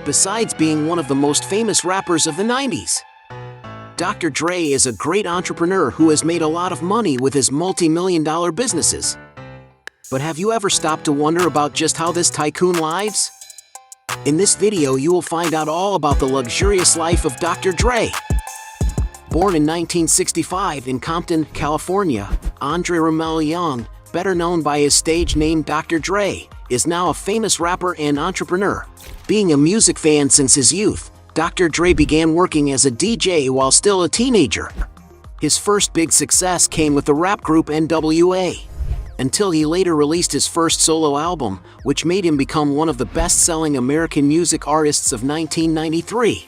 besides being one of the most famous rappers of the 90s. Dr. Dre is a great entrepreneur who has made a lot of money with his multi-million-dollar businesses. But have you ever stopped to wonder about just how this tycoon lives? In this video you will find out all about the luxurious life of Dr. Dre. Born in 1965 in Compton, California, Andre Romelle Young, better known by his stage name Dr. Dre, is now a famous rapper and entrepreneur. Being a music fan since his youth, Dr. Dre began working as a DJ while still a teenager. His first big success came with the rap group NWA, until he later released his first solo album, which made him become one of the best-selling American music artists of 1993.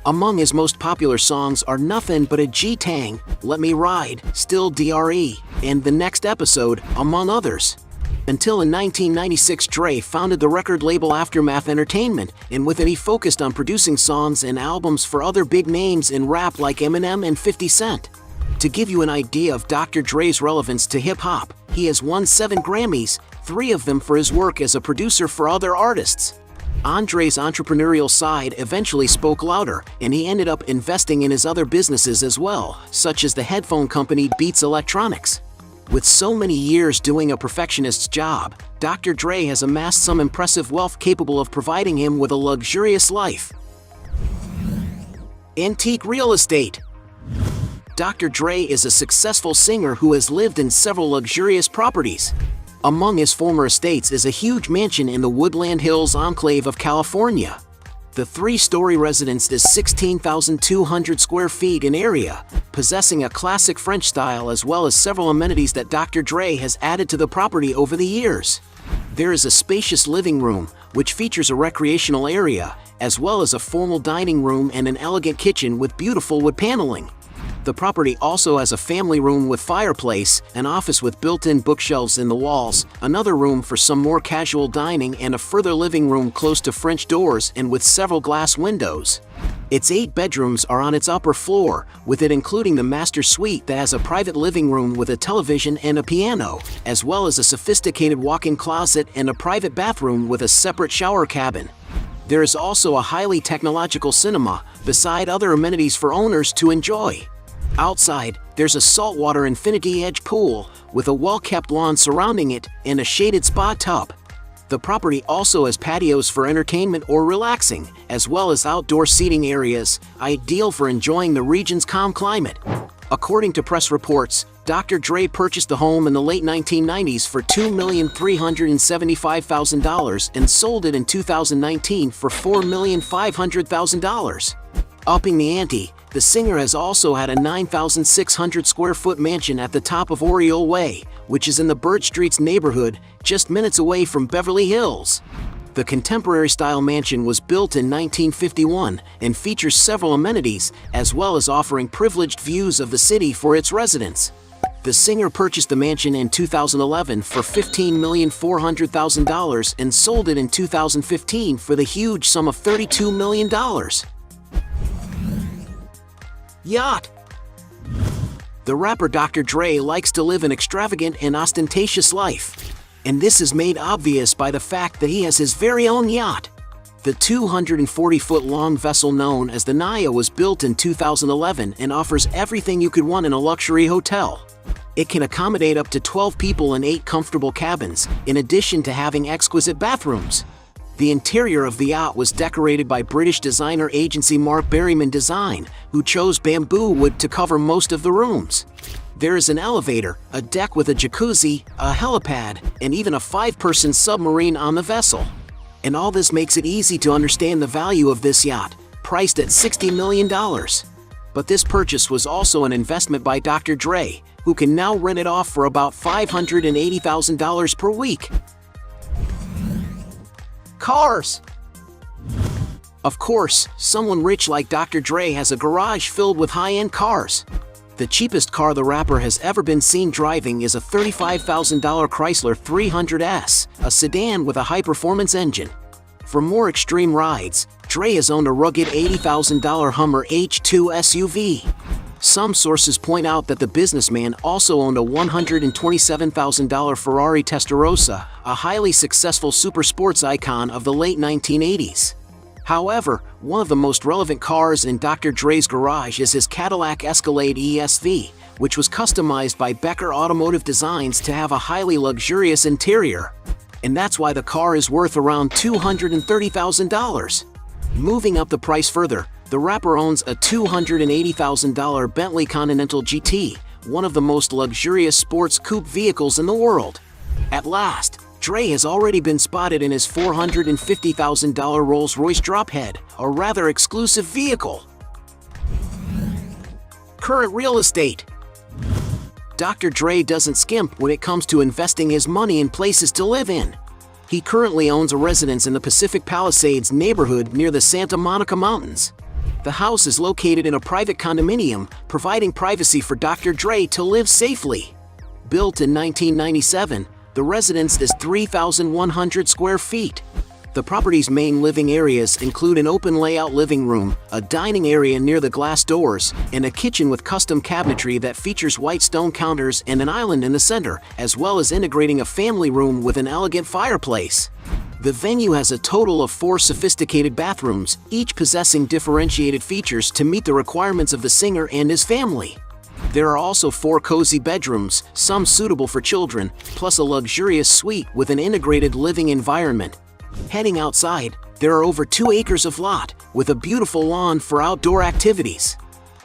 Among his most popular songs are Nothing But a G-Tang, Let Me Ride, Still DRE, and The Next Episode, among others. Until in 1996 Dre founded the record label Aftermath Entertainment, and with it he focused on producing songs and albums for other big names in rap like Eminem and 50 Cent. To give you an idea of Dr. Dre's relevance to hip-hop, he has won 7 Grammys, 3 of them for his work as a producer for other artists. Andre's entrepreneurial side eventually spoke louder, and he ended up investing in his other businesses as well, such as the headphone company Beats Electronics. With so many years doing a perfectionist's job, Dr. Dre has amassed some impressive wealth capable of providing him with a luxurious life. Antique real estate. Dr. Dre is a successful singer who has lived in several luxurious properties. Among his former estates is a huge mansion in the Woodland Hills enclave of California. The 3-story residence is 16,200 square feet in area, possessing a classic French style as well as several amenities that Dr. Dre has added to the property over the years. There is a spacious living room, which features a recreational area, as well as a formal dining room and an elegant kitchen with beautiful wood paneling. The property also has a family room with fireplace, an office with built-in bookshelves in the walls, another room for some more casual dining, and a further living room close to French doors and with several glass windows. Its 8 bedrooms are on its upper floor, with it including the master suite that has a private living room with a television and a piano, as well as a sophisticated walk-in closet and a private bathroom with a separate shower cabin. There is also a highly technological cinema, beside other amenities for owners to enjoy. Outside, there's a saltwater infinity edge pool, with a well-kept lawn surrounding it, and a shaded spa tub. The property also has patios for entertainment or relaxing, as well as outdoor seating areas, ideal for enjoying the region's calm climate. According to press reports, Dr. Dre purchased the home in the late 1990s for $2,375,000 and sold it in 2019 for $4,500,000. Upping the ante, the singer has also had a 9,600 square foot mansion at the top of Oriole Way, which is in the Birch Streets neighborhood, just minutes away from Beverly Hills. The contemporary-style mansion was built in 1951 and features several amenities, as well as offering privileged views of the city for its residents. The singer purchased the mansion in 2011 for $15,400,000 and sold it in 2015 for the huge sum of $32 million. Yacht. The rapper Dr. Dre likes to live an extravagant and ostentatious life, and this is made obvious by the fact that he has his very own yacht. The 240-foot-long vessel known as the Naya was built in 2011 and offers everything you could want in a luxury hotel. It can accommodate up to 12 people in 8 comfortable cabins, in addition to having exquisite bathrooms. The interior of the yacht was decorated by British designer agency Mark Berryman Design, who chose bamboo wood to cover most of the rooms. There is an elevator, a deck with a jacuzzi, a helipad, and even a 5-person submarine on the vessel. And all this makes it easy to understand the value of this yacht, priced at $60 million. But this purchase was also an investment by Dr. Dre, who can now rent it off for about $580,000 per week. Cars. Of course, someone rich like Dr. Dre has a garage filled with high-end cars. The cheapest car the rapper has ever been seen driving is a $35,000 Chrysler 300S, a sedan with a high-performance engine. For more extreme rides, Dre has owned a rugged $80,000 Hummer H2 SUV. Some sources point out that the businessman also owned a $127,000 Ferrari Testarossa, a highly successful supersports icon of the late 1980s. However, one of the most relevant cars in Dr. Dre's garage is his Cadillac Escalade ESV, which was customized by Becker Automotive Designs to have a highly luxurious interior. And that's why the car is worth around $230,000. Moving up the price further, the rapper owns a $280,000 Bentley Continental GT, one of the most luxurious sports coupe vehicles in the world. At last, Dre has already been spotted in his $450,000 Rolls-Royce Drophead, a rather exclusive vehicle. Current real estate. Dr. Dre doesn't skimp when it comes to investing his money in places to live in. He currently owns a residence in the Pacific Palisades neighborhood near the Santa Monica Mountains. The house is located in a private condominium, providing privacy for Dr. Dre to live safely. Built in 1997, the residence is 3,100 square feet. The property's main living areas include an open layout living room, a dining area near the glass doors, and a kitchen with custom cabinetry that features white stone counters and an island in the center, as well as integrating a family room with an elegant fireplace. The venue has a total of 4 sophisticated bathrooms, each possessing differentiated features to meet the requirements of the singer and his family. There are also 4 cozy bedrooms, some suitable for children, plus a luxurious suite with an integrated living environment. Heading outside, there are over 2 acres of lot, with a beautiful lawn for outdoor activities.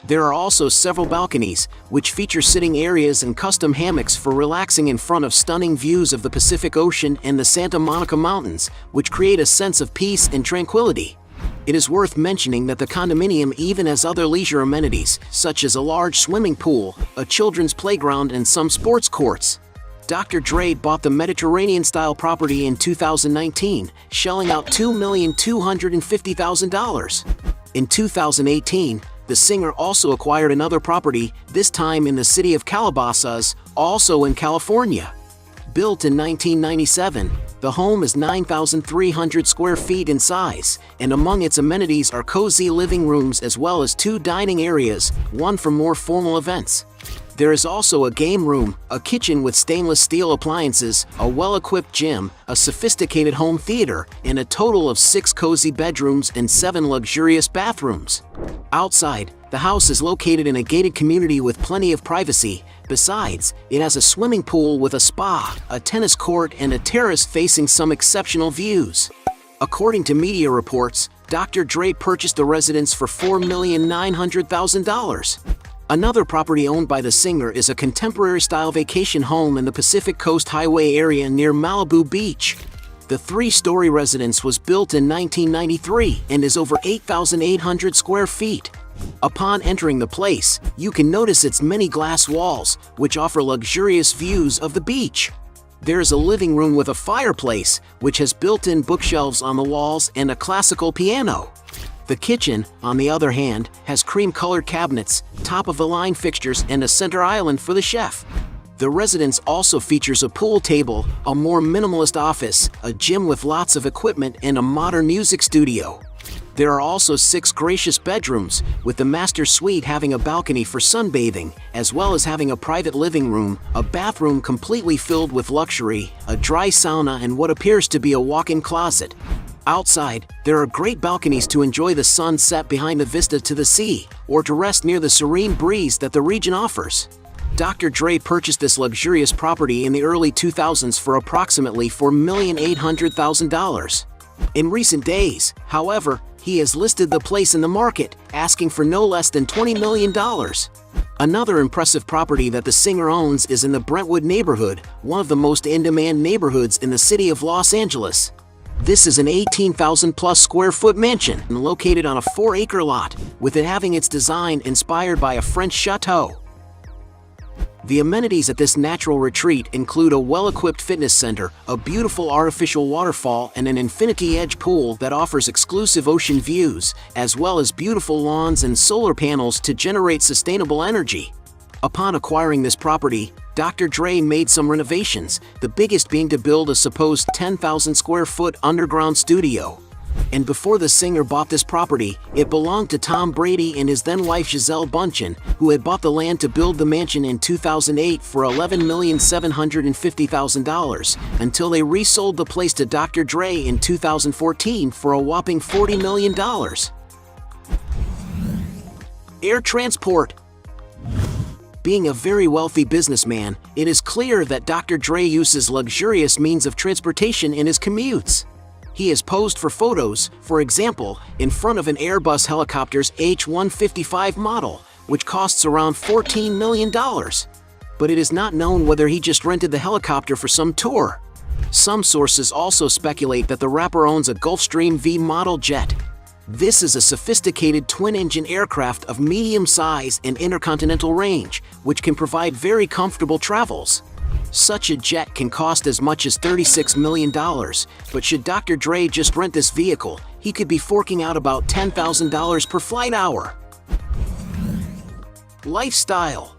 There are also several balconies, which feature sitting areas and custom hammocks for relaxing in front of stunning views of the Pacific Ocean and the Santa Monica Mountains, which create a sense of peace and tranquility. It is worth mentioning that the condominium even has other leisure amenities, such as a large swimming pool, a children's playground, and some sports courts. Dr. Dre bought the Mediterranean-style property in 2019, shelling out $2,250,000. In 2018, the singer also acquired another property, this time in the city of Calabasas, also in California. Built in 1997, the home is 9,300 square feet in size, and among its amenities are cozy living rooms as well as 2 dining areas, one for more formal events. There is also a game room, a kitchen with stainless steel appliances, a well-equipped gym, a sophisticated home theater, and a total of 6 cozy bedrooms and 7 luxurious bathrooms. Outside, the house is located in a gated community with plenty of privacy. Besides, it has a swimming pool with a spa, a tennis court, and a terrace facing some exceptional views. According to media reports, Dr. Dre purchased the residence for $4,900,000. Another property owned by the singer is a contemporary-style vacation home in the Pacific Coast Highway area near Malibu Beach. The 3-story residence was built in 1993 and is over 8,800 square feet. Upon entering the place, you can notice its many glass walls, which offer luxurious views of the beach. There is a living room with a fireplace, which has built-in bookshelves on the walls and a classical piano. The kitchen, on the other hand, has cream-colored cabinets, top-of-the-line fixtures, and a center island for the chef. The residence also features a pool table, a more minimalist office, a gym with lots of equipment, and a modern music studio. There are also 6 gracious bedrooms, with the master suite having a balcony for sunbathing, as well as having a private living room, a bathroom completely filled with luxury, a dry sauna, and what appears to be a walk-in closet. Outside, there are great balconies to enjoy the sunset behind the vista to the sea, or to rest near the serene breeze that the region offers. Dr. Dre purchased this luxurious property in the early 2000s for approximately $4,800,000. In recent days, however, he has listed the place in the market, asking for no less than $20 million. Another impressive property that the singer owns is in the Brentwood neighborhood, one of the most in-demand neighborhoods in the city of Los Angeles. This is an 18,000-plus square foot mansion located on a 4-acre lot, with it having its design inspired by a French chateau. The amenities at this natural retreat include a well-equipped fitness center, a beautiful artificial waterfall, and an infinity-edge pool that offers exclusive ocean views, as well as beautiful lawns and solar panels to generate sustainable energy. Upon acquiring this property, Dr. Dre made some renovations, the biggest being to build a supposed 10,000 square foot underground studio. And before the singer bought this property, it belonged to Tom Brady and his then-wife Gisele Bündchen, who had bought the land to build the mansion in 2008 for $11,750,000, until they resold the place to Dr. Dre in 2014 for a whopping $40 million. Air transport. Being a very wealthy businessman, it is clear that Dr. Dre uses luxurious means of transportation in his commutes. He has posed for photos, for example, in front of an Airbus helicopter's H-155 model, which costs around $14 million. But it is not known whether he just rented the helicopter for some tour. Some sources also speculate that the rapper owns a Gulfstream V model jet. This is a sophisticated twin-engine aircraft of medium size and intercontinental range, which can provide very comfortable travels. Such a jet can cost as much as $36 million, but should Dr. Dre just rent this vehicle, he could be forking out about $10,000 per flight hour. Lifestyle.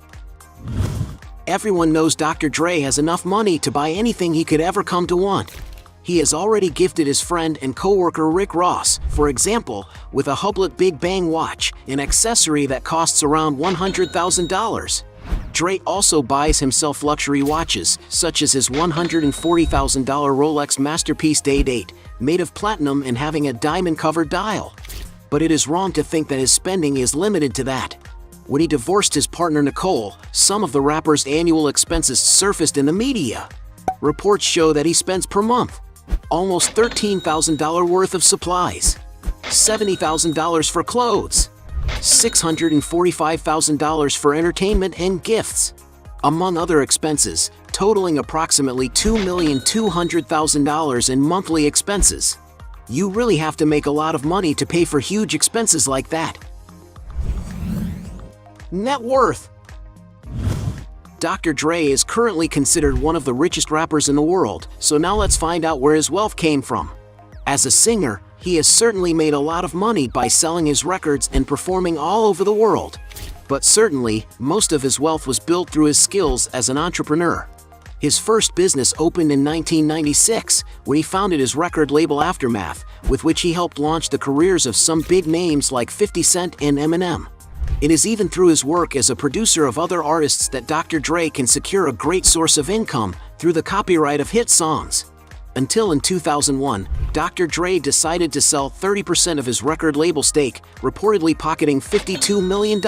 Everyone knows Dr. Dre has enough money to buy anything he could ever come to want. He has already gifted his friend and co-worker Rick Ross, for example, with a Hublot Big Bang watch, an accessory that costs around $100,000. Dre also buys himself luxury watches, such as his $140,000 Rolex Masterpiece Day-Date, made of platinum and having a diamond-covered dial. But it is wrong to think that his spending is limited to that. When he divorced his partner Nicole, some of the rapper's annual expenses surfaced in the media. Reports show that he spends per month almost $13,000 worth of supplies, $70,000 for clothes, $645,000 for entertainment and gifts, among other expenses, totaling approximately $2,200,000 in monthly expenses. You really have to make a lot of money to pay for huge expenses like that. Net worth. Dr. Dre is currently considered one of the richest rappers in the world, so now let's find out where his wealth came from. As a singer, he has certainly made a lot of money by selling his records and performing all over the world. But certainly, most of his wealth was built through his skills as an entrepreneur. His first business opened in 1996, when he founded his record label Aftermath, with which he helped launch the careers of some big names like 50 Cent and Eminem. It is even through his work as a producer of other artists that Dr. Dre can secure a great source of income through the copyright of hit songs. Until in 2001, Dr. Dre decided to sell 30% of his record label stake, reportedly pocketing $52 million.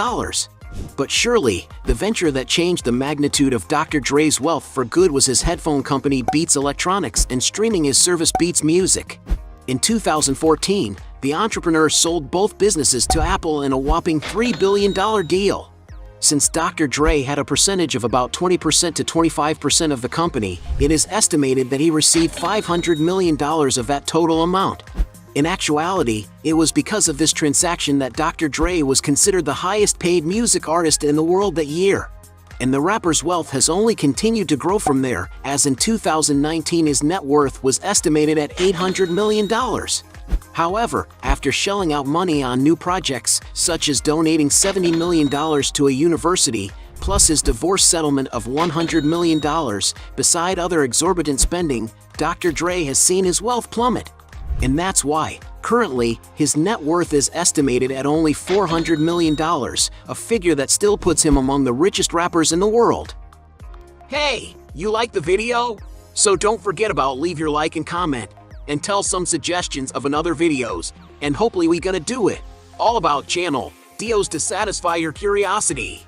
But surely, the venture that changed the magnitude of Dr. Dre's wealth for good was his headphone company Beats Electronics and streaming his service Beats Music. In 2014, the entrepreneur sold both businesses to Apple in a whopping $3 billion deal. Since Dr. Dre had a percentage of about 20% to 25% of the company, it is estimated that he received $500 million of that total amount. In actuality, it was because of this transaction that Dr. Dre was considered the highest-paid music artist in the world that year. And the rapper's wealth has only continued to grow from there, as in 2019 his net worth was estimated at $800 million. However, after shelling out money on new projects, such as donating $70 million to a university, plus his divorce settlement of $100 million, beside other exorbitant spending, Dr. Dre has seen his wealth plummet. And that's why, currently, his net worth is estimated at only $400 million, a figure that still puts him among the richest rappers in the world. Hey, you like the video? So don't forget about leave your like and comment, and tell some suggestions of another videos, and hopefully we gonna do it. All about channel, Dios to satisfy your curiosity.